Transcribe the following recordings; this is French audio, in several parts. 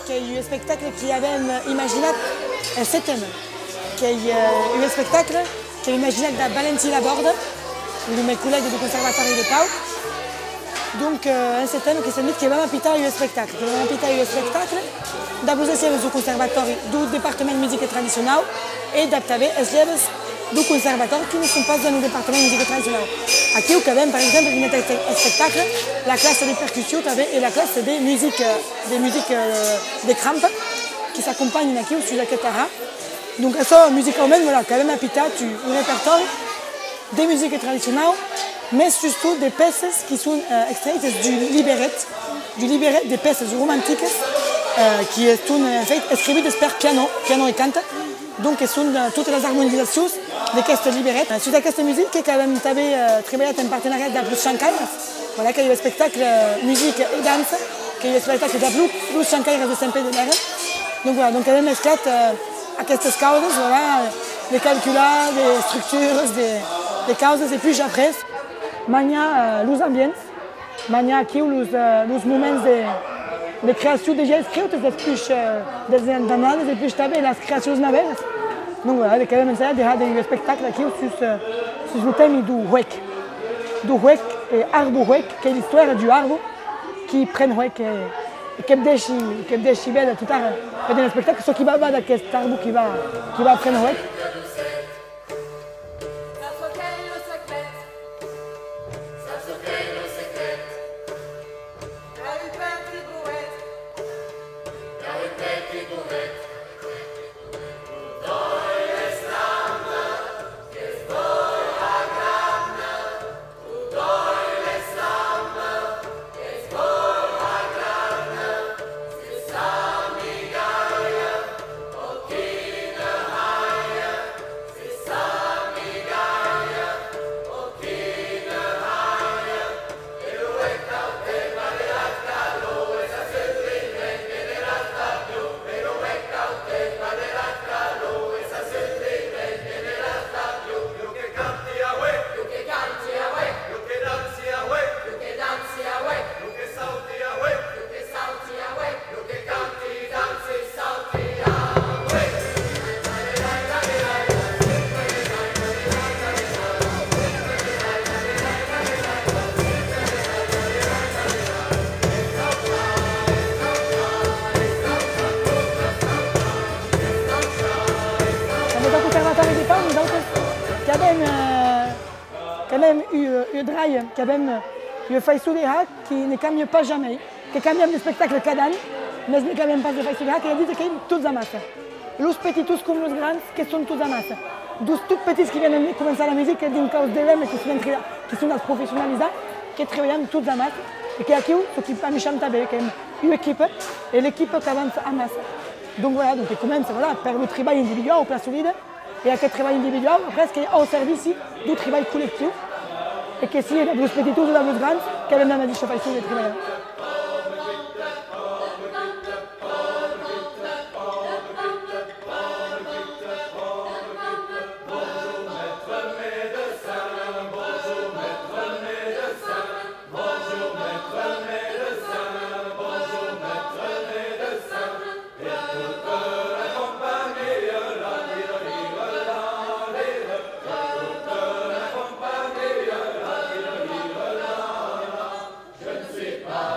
Che è il spettacolo che abbiamo immaginato il settembre, che è il spettacolo che abbiamo immaginato da Valentina Borde, uno dei colleghi del Conservatoire di Pau. Donc, un settembre che siamo abbiamo apitato il spettacolo. Abbiamo apitato il spettacolo, da posizione sul Conservatoire del Dipartimento di Musica Tradizionale e da avere le lieve del Conservatoire che non sono pas dans le Dipartimento di Musica Tradizionale. Aquí où abbiamo, par exemple, in questo spettacolo, la classe de percussion et la classe de musique de crampe qui s'accompagnent ici sur la chitarra. Donc, ça, musicalement, voilà, quand même apitato un répertoire de musique traditionnelle, mais surtout des pièces qui sont extraites du libret des pièces romantiques qui sont en fait écrites par piano et cante. Donc, ce sont toutes les harmonisations de cette libret. Sur cette musique, qui a travaillé en partenariat avec Blues Shanghai, voilà, qui est le spectacle musique et danse, qui est le spectacle de Blues Shanghai de Saint-Pédère. Donc, voilà, donc, elle mesclate à ces causes, voilà, les calculs, les structures, des causes, et puis après, mania les ambients, mania qui les moments de création déjà écrites, depuis des années, depuis les créations nouvelles. Donc voilà, quand même essayé de faire des spectacles sur le thème du huec et arbre huec, qui est l'histoire du arbre qui prend huec et qui est belle tout à l'heure. C'est un spectacle qui va de cet arbre qui va prendre huec. Quand même eu drive, quand même eu fait sous les hacks qui ne cambie pas jamais, qui cambie le spectacle cada an, mais ne cambie pas de fait sous les hacks, et il dit qu'ils sont tous à masse. Les petits comme les grands, qui sont tous à masse. Les tout petits qui viennent commencer la musique, d'une cause d'élèves qui sont professionnalisés, qui travaillent tous à masse, et qui sont ceux qui pas méchants avec une équipe, et l'équipe qui avance à masse. Donc voilà, donc ils commencent voilà, par le travail individuel au plan solide, et à quel travail individuel, presque au service du travail collectif, et que si les petits tous ou les grands, qu'elle même a dit chauffage sur le travail. Pas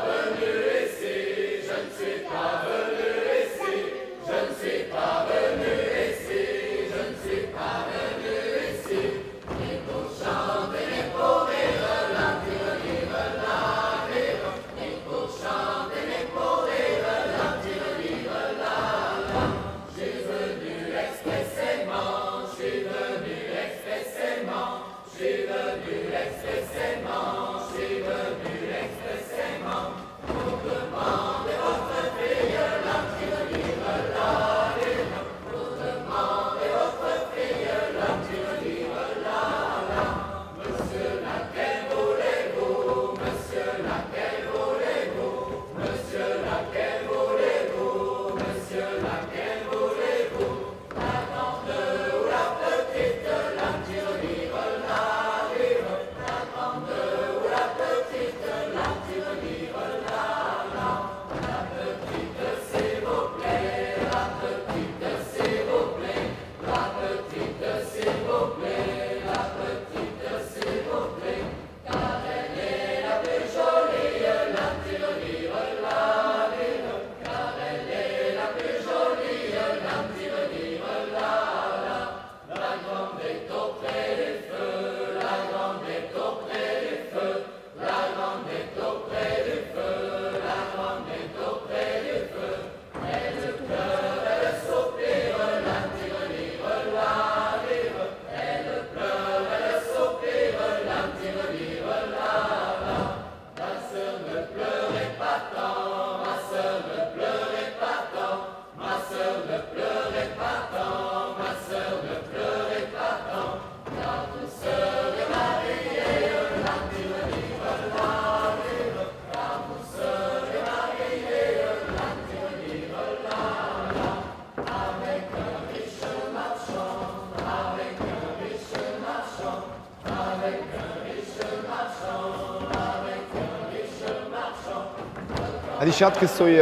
Adichot que soy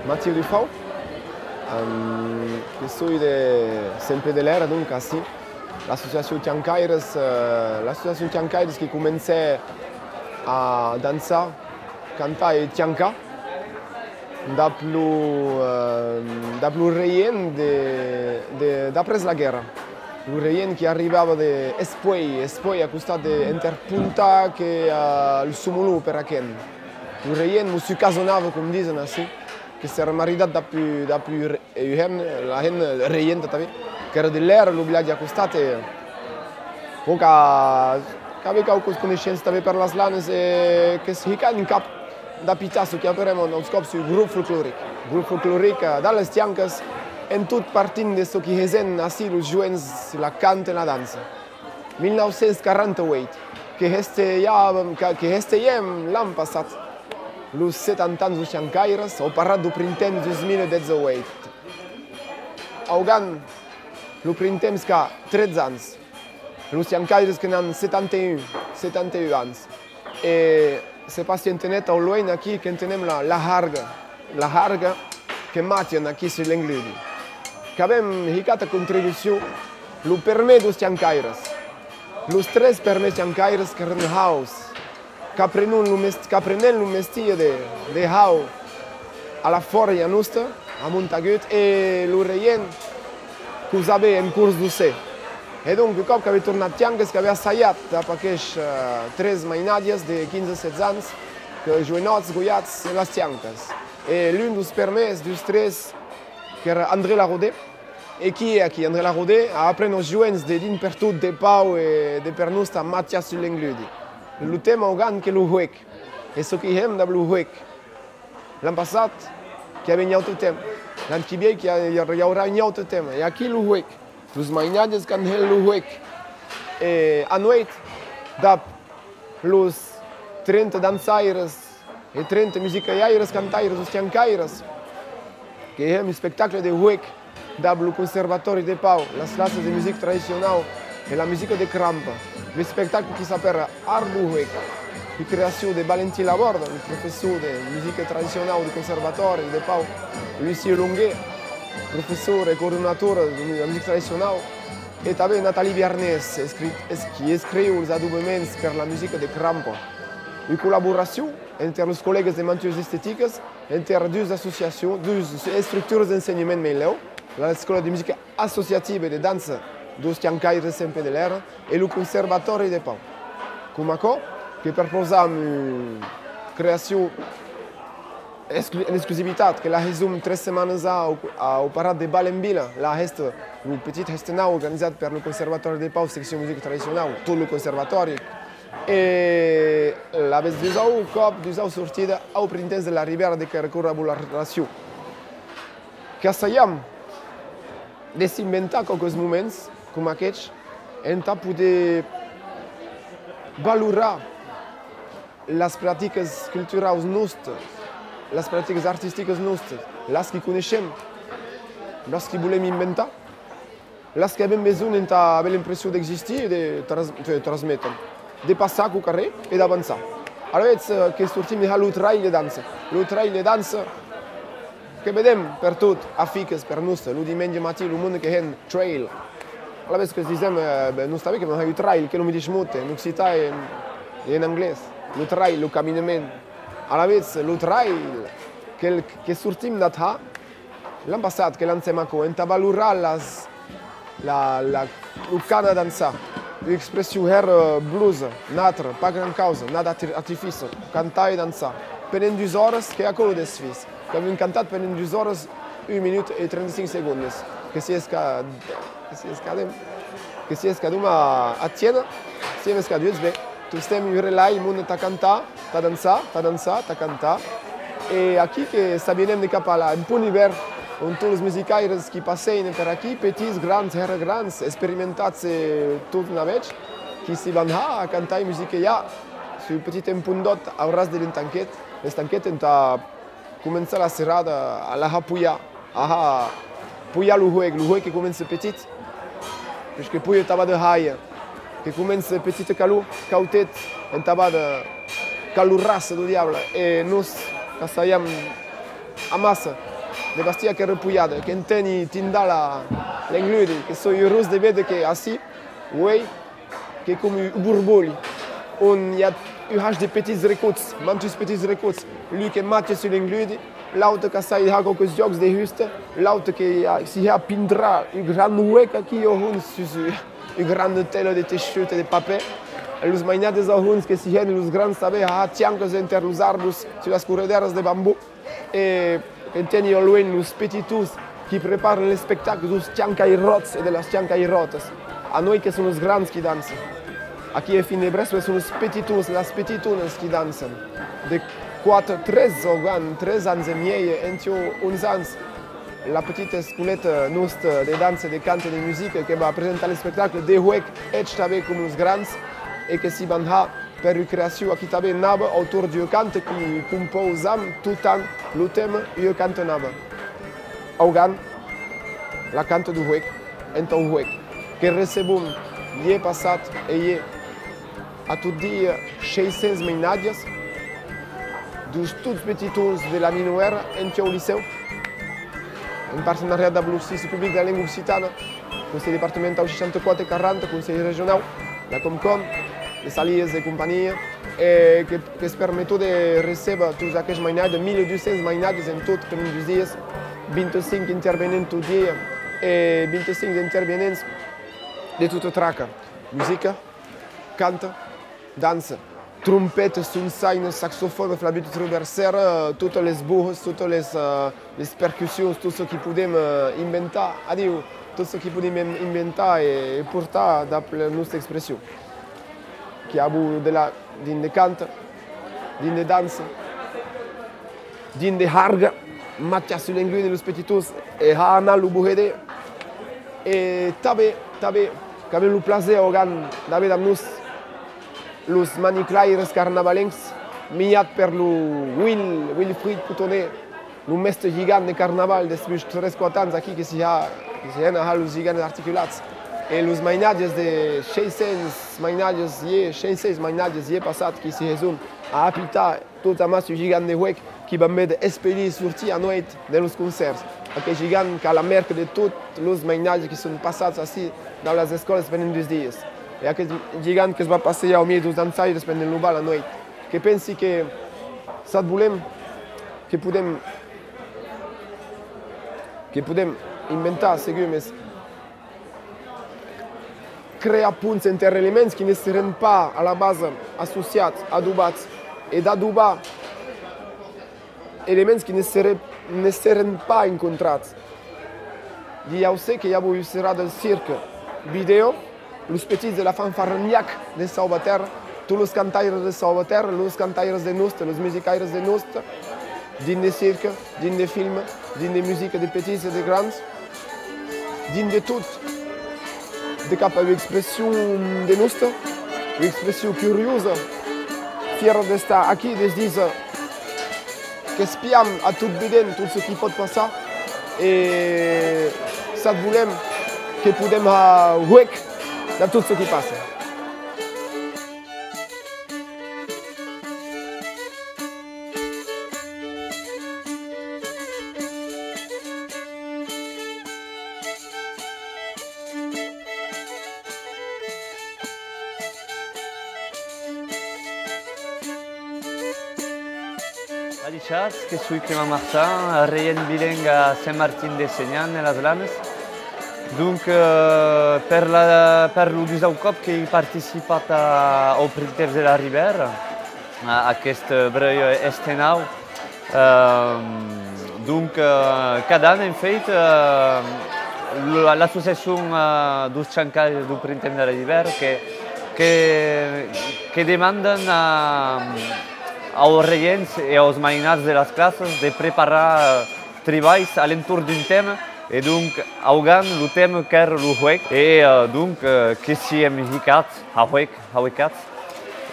Mathieu Dufau, que soy de Sempre de l'Era, donc así. L'association Tiancaires qui commençait à danser, cantar et tianca, d'après la guerre. Le reien qui arrivava de Espoi a costat de Interpunta che il Sumulu per Aken. Le reien mu casonava, com dicen així, que s'era maridat d'après la reien també, que era de l'era, l'obligat a costat e que aveva qualche conoscenza també per les lanes e che si hica in cap da Picasso che aperemo un scop sul gruppo folcloric. Il gruppo folcloric dalle Tianques en tot partint de ce qui hesen així els joents la canta e la dansa. 1948, que hesteiem l'any passat, els 70 anys de Tiancaires, au parlat del printemps 2018. Augant, el printemps que ha 13 anys, els Tiancaires que n'han 71 anys. E se passi internet au loin aquí que entenem la harga que matien aquí sur l'engludi. Que avem hicata contribució, lo permet dels Tiancaires. Los tres permet Tiancaires que ren haus, que aprenent lo mestia de hau a la forja nostra, a Montagut, e lo reien que us ave en curs d'ocè. E donc, cop que havia tornat Tianques, que havia assaiat amb aquests tres mainadies de 15-16 anys, que joenots, goiats, les Tianques. E l'un dels permès dels tres, que era André Larodé, e qui è qui? André Larodé a après els joents de din per tot de Pau e de per nostra Matia sur l'engludi. El tema ogan que lo huec, e so que hem de lo huec. L'any passat, que ha venit el tema. L'any que ve, que hi haurà venit el tema. E aquí lo huec. Los mainadies can hel lo huec. E anuet, dap los 30 dansaires e 30 musicaiaires cantaires, os Tiancaires, que hem spectacle de huec, dab lo Conservatori de Pau, las classes de musique tradicional e la musica de Crampa. Le spectacle qui s'appelle Art du Huec, de création de Valentin Laborde, le professeur de musique traditionnelle du Conservatoire de Pau, Lucie Longuet, professeur et coordinateur de la musique traditionnelle, et també Nathalie Viarnès, qui écrit els adobaments per la musique de Crampa. Une collaboration entre els col·legues de mantures estètiques, entre dues associacions, dues structures d'ensenyament Meileu, l'Escola de Musica Associativa de Dansa dels Tiancaires Sempre de l'Era e il Conservatori de Pau. Com això, que proposam creació en exclusivitat, que la resum 3 setmanes au parat de Bal en Vila, un petit estenau organitzat per el Conservatori de Pau, secció musica tradicional, tot el conservatori. E la vez dus au sortida au printemps de la Ribera de col·laboració. Que assaiam de s'inventar qualques moments com aquests, hem de poder valorar les pràctiques culturals nostres, les pràctiques artístiques nostres, les que coneixem, les que volem inventar, les que avem besoin d'haver l'impressió d'existir i de transmetre, de passar al carrer i d'avançar. Ara veig que sortim del trail de dansa. El trail de dansa que vedem per tot, a fiques per nostre, el diumenge matí, el món que hem trail. Alla vez que dicem, non sta bé que il trail, che non mi dice molto, in occità e in inglese. Il trail, il camminamento. Alla vez, il trail, che sortim da ta, l'anno passato che l'anno semaco, enta valorare la cana danza, l'espressione her blues, natra, pa gran causa, nada artificio, cantare e danzare. Per 2 ore, che è quello del Swiss. Che abbiamo cantato per 2 ore, 1 minuto e 35 secondi. Che si esca a cena, si esca a 2 be, tu stai in relai, il mondo ta cantare, ta danzare, ta cantare. E qui che sta venendo cap alla un po' l'hiver, con tutti i musicaires che passano per qui, petits, grands, herre grands, sperimentati tutta una vez, che si vanno a cantare musica ja, sul petit impundot, a ras de l'entanquet. L'entanquet enta comença la serrada a la puia, a puia lo huec que comença petit, perquè puia estava de haia, que comença petit calor, cautet, estava de calorraça do diable, e nos ca să iam amasă, de bastia che răpuiadă, che înteni tinda la l'engludi, che so i rus de vede che assi, uei, che come burboli, un ia de petits recuți, mantus petits recuți, lui che matche su l'engludi, l'auto che sai ha qualche jocs de huste, l'auto che si ha pindra un gran uec aqui o hun su un gran telo de tesciute de papel. Los mainades au huns che si hen los gran sabe ha tiancos inter los arbus su las correderas de bambú e enteni o luen los petitus qui preparan le spectacoli dos tiancai rots e de las tiancai rotas. A noi che sono los grans qui dansan. Aquí en Finebreso sono los petitus, las petitunas qui dansan. De 3 ans e miei entio 11 ans. La petite sculette nostra de danse, de cante, de musique che va presentare le spectacoli de huec et tabe come los grans e che si van ha per recreazione a chi tabe naba autour du cante qui composam tout an lo thème io cante naba. Augan la cante du huec ent au huec che recebum ie passat e ie a tot dia 600 mainadias dus tots petitons de la Minoera ent au liceu en partenariat amb l'Ofici Públic de la Llengua Occitana, Consell Departamental 64 i 40, Consell Regional, la Comcom, les alies de companyia, que es permeto de recebre tots aquests mainades, 1.200 mainades en tot per uns 2 dies, 25 intervenents tot dia e 25 intervenents de tota traca. Musica, canta, dansa, trompeta, sunsaina, saxofon, flabit traversera, totes les burres, totes les percussions, tot ce que podem inventar, adiu, tot ce que podem inventar e portar d'après la nostra expressió. Que ha din de canta, din de dansa, din de harga, matja su l'englune los petitus e ha anal lu buhede e tabe que avem lo plaser organ d'haver amb nos los maniclaires carnavalencs miat per lo Wilfried Cotoner, lo mestre gigant de carnaval després 3-4 anys aquí que si ha los gigants articulats. E los mainatges de 600 mainatges ie passat que si resum a apitar tot amas el gigant de huec qui va med expedi sortir a noit de los concerts. Aquest gigant que a la merc de tots los mainatges que són passats així dans les escoles pendant 2 dies. E aquest gigant que es va passejar al milieu dels dansaires pendant el bal a noit. Que pensi que sat volem que podem inventar, segur, més crear punts entre elements que ne seren pas a la base associats, adobats, e d'adobar elements que ne seren pas encontrats. Ja sé que ja vull serà del cirque video, los petits de la fanfarniac de Salvaterra, tots los cantaires de Salvaterra, los cantaires de nostre, los musicaires de nostre, din de cirque, din de film, din de musica de petits e de grans, din de tot, de cap a l'expressió de nostra, l'expressió curiosa, fiera d'estar aquí, de dir que espiam a tot vedent tot ce qui pot passar e sat volem que podem a huec de tot ce qui passa. Que soy Clément Martin, reyen bilingue à Saint-Martin de Senyan, a les Lames. Donc, per lo 10è cop que he participat au Printemps de la Ribera, aquest breu estenau. Donc, cada an hem fet l'associació dels xancalls del Printemps de la Ribera que demanden als reients e als mainats de les classes de preparar treballs a l'entorn d'un tema e donc augant el tema que era el huec e donc que si hem ficat a huecats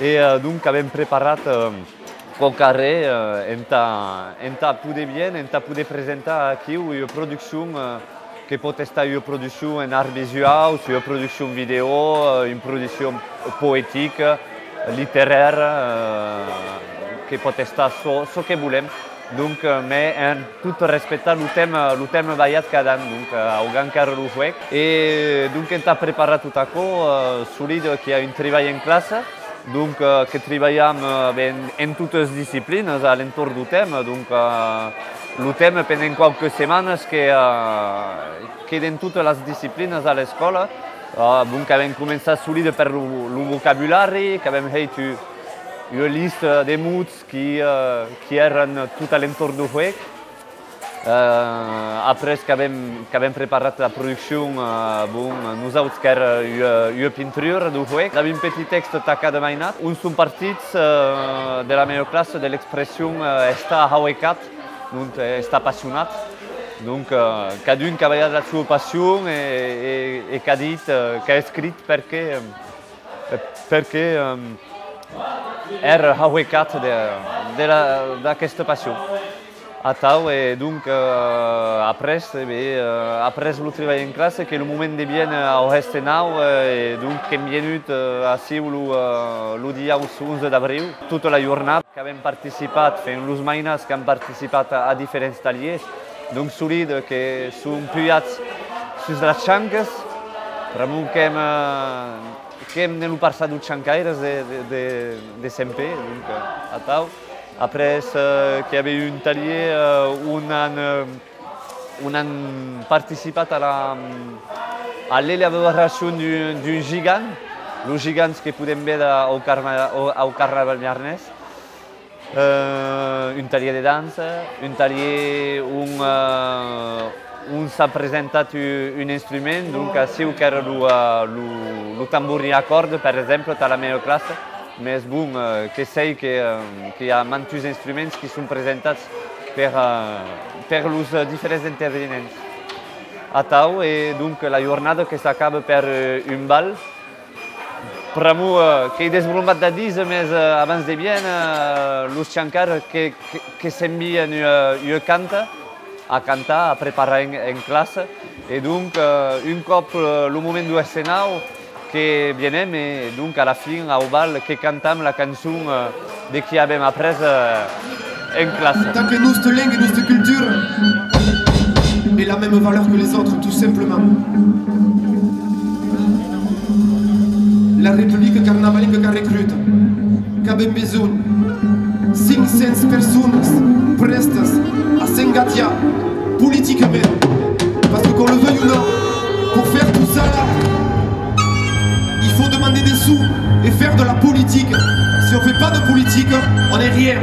e donc avem preparat el carrer enta poder bien, enta poder presentar aquí una producció que pot estar una producció en art visual, una producció en video, una producció poètica, literària, que pot estar el que volem donc, mais tout respectant le thème baiat cada an, donc augan car le huec. Et donc on a préparé tout à coup, solide qui a un travail en classe, donc que travaillons en toutes les disciplines à l'entour du thème, donc le thème pendant quelques semaines que dans toutes les disciplines à l'école. Donc avem començat solide per el vocabulari, que avem fet una llista de mots que eren tot a l'entorn del joc. Après que avem preparat la producció, nosaltres que era una pintura del joc. Avem un petit text tacat de mainat. Uns són partits de la meva classe de l'expressió està hauecat, donc està apassionat. Donc, cadun qui a veillat la sua passion et qui a dit, qui a écrit perquè era hauecat d'aquesta passion. Atau, et donc, après le travail en classe, que le moment de bien au Restenau, et donc, hem venut així le dia 11 d'abril, tota la jornada, que hem participat, fent les mainats que han participat a diferents tallers, donc solide que sont pujats sus les xanques, però que hem de passar dels xancaires de sempre, donc a tau. Après que hi havia un taller on han participat a l'elaboració d'un gigant, els gigants que podem veure au Carnaval Miarnès. Un taller de dansa, un taller on s'ha presentat un instrument, donc així que era el tamborí a corda, per exemple, a la meva classe, més bon que sei que hi ha molts instruments que són presentats per els diferents intervenents. A tau, et donc la jornada que s'acaba per un ball. Pramo que he desvoltat de dir, més abans de bien, els xancars que s'envien una canta, a cantar, a preparar en classe. Et donc, un cop le moment du escenau, que vienem, et donc à la fin, au bal, que cantam la cançó de qui avem après en classe. Tant que notre langue et notre culture aient la même valeur que les autres, tout simplement. La République carnavalique qui recrute, qui a besoin 500 personnes prestes à s'engager politiquement. Parce que qu'on le veuille ou non, pour faire tout ça là, il faut demander des sous et faire de la politique. Si on ne fait pas de politique, on n'est rien.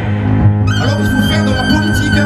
Alors il faut faire de la politique